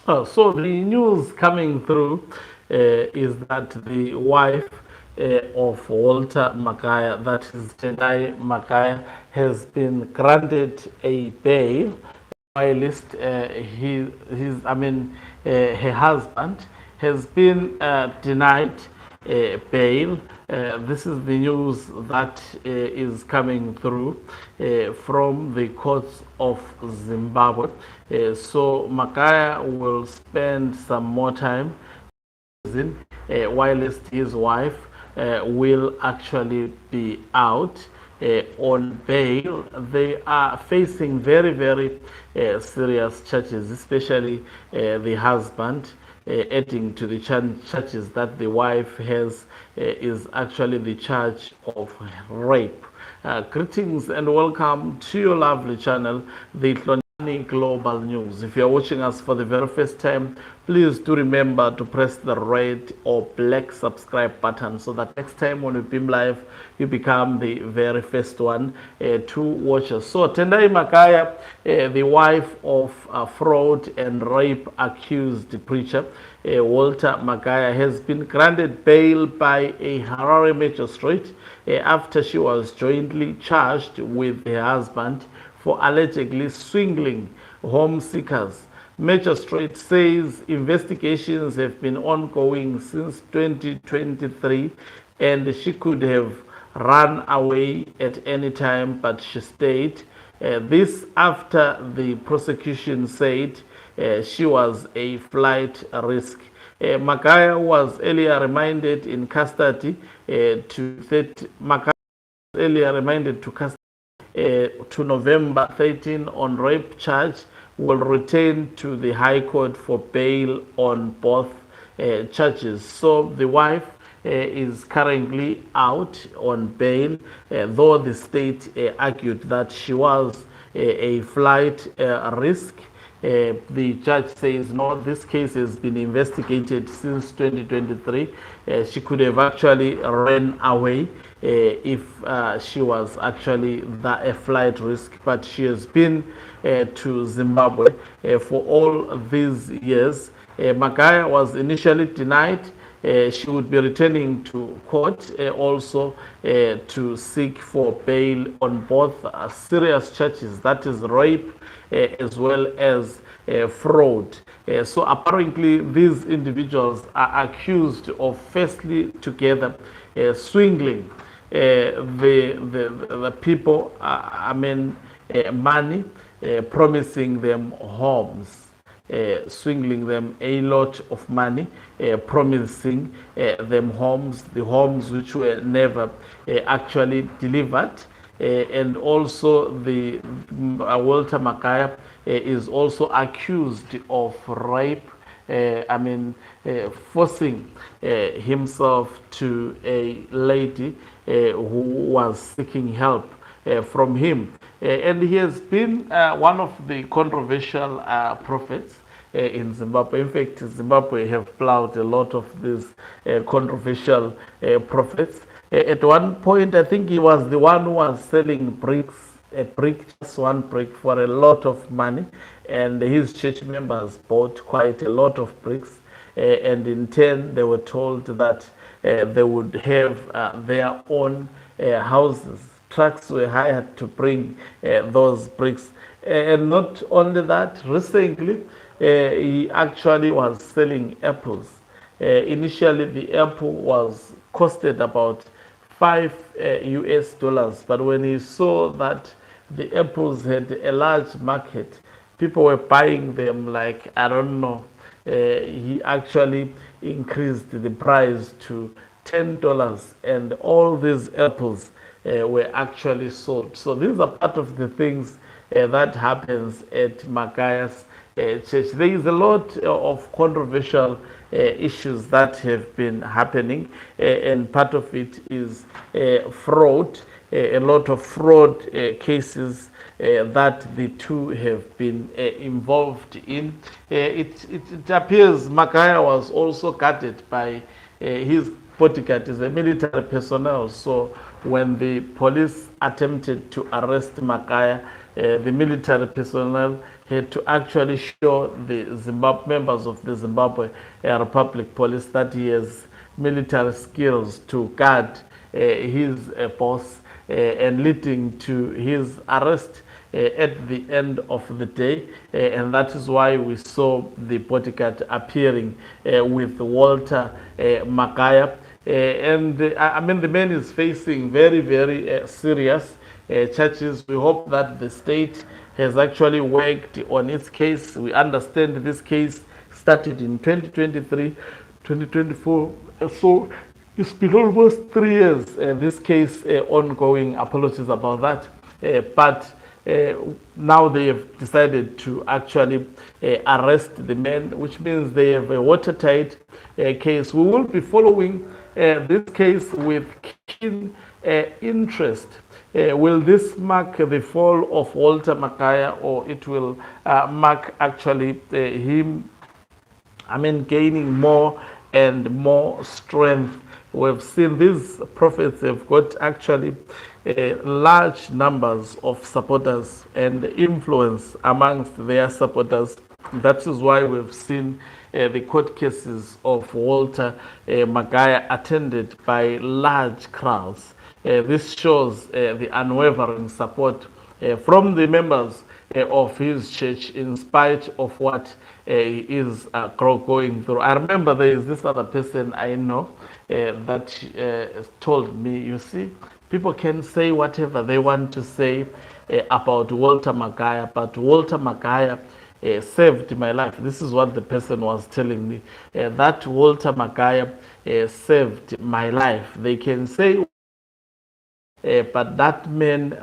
Oh, so the news coming through is that the wife of Walter Magaya, that is Tendai Magaya, has been granted a bail whilst her husband has been denied bail. This is the news that is coming through from the courts of Zimbabwe. So Makaya will spend some more time in whilst his wife will actually be out on bail. They are facing very, very serious charges, especially the husband. Adding to the charges that the wife has is actually the charge of rape. Greetings and welcome to your lovely channel, the Global News. If you're watching us for the very first time, please do remember to press the red or black subscribe button so that next time when we beam live, you become the very first one to watch us. So Tendai Makaya, the wife of fraud and rape accused preacher Walter Magaya, has been granted bail by a Harare magistrate after she was jointly charged with her husband for allegedly swindling home seekers. Magistrate says investigations have been ongoing since 2023 and she could have run away at any time, but she stayed. This after the prosecution said she was a flight risk. Magaya was earlier remanded in custody Magaya was earlier remanded to custody to November 13 on rape charge, will return to the High Court for bail on both charges. So the wife is currently out on bail, though the state argued that she was a flight risk. The judge says, no, this case has been investigated since 2023. She could have actually ran away if she was actually a flight risk, but she has been to Zimbabwe for all these years. Magaya was initially denied. She would be returning to court also to seek for bail on both serious charges, that is rape as well as fraud. So apparently these individuals are accused of firstly together swindling the people, money, promising them homes, swindling them a lot of money, promising them homes, the homes which were never actually delivered. And also the Walter Magaya is also accused of rape. Forcing himself to a lady who was seeking help from him. And he has been one of the controversial prophets in Zimbabwe. In fact, Zimbabwe have plowed a lot of these controversial prophets. At one point, I think he was the one who was selling bricks, a brick, just one brick, for a lot of money. And his church members bought quite a lot of bricks. And in turn, they were told that they would have their own houses. Trucks were hired to bring those bricks. And not only that, recently, he actually was selling apples. Initially, the apple was costed about $5 US, but when he saw that the apples had a large market, people were buying them like, I don't know, he actually increased the price to $10, and all these apples were actually sold. So these are part of the things that happens at Magaya's church. There is a lot of controversial issues that have been happening, and part of it is fraud, a lot of fraud cases that the two have been involved in. It appears Magaya was also guarded by his bodyguard is a military personnel. So when the police attempted to arrest Magaya, the military personnel to actually show the members of the Zimbabwe Republic Police that he has military skills to guard his boss, and leading to his arrest at the end of the day. And that is why we saw the bodyguard appearing with Walter Magaya. I mean, the man is facing very, very serious charges. We hope that the state has actually worked on its case. We understand this case started in 2023, 2024. So it's been almost 3 years, this case ongoing. Apologies about that. But now they have decided to actually arrest the man, which means they have a watertight case. We will be following this case with keen interest. Will this mark the fall of Walter Magaya, or it will mark actually him, gaining more and more strength? We've seen these prophets have got actually large numbers of supporters and influence amongst their supporters. That is why we've seen the court cases of Walter Magaya attended by large crowds. This shows the unwavering support from the members of his church, in spite of what he is going through. I remember there is this other person I know that told me, you see, people can say whatever they want to say about Walter Magaya, but Walter Magaya saved my life. This is what the person was telling me. That Walter Magaya saved my life. They can say, but that man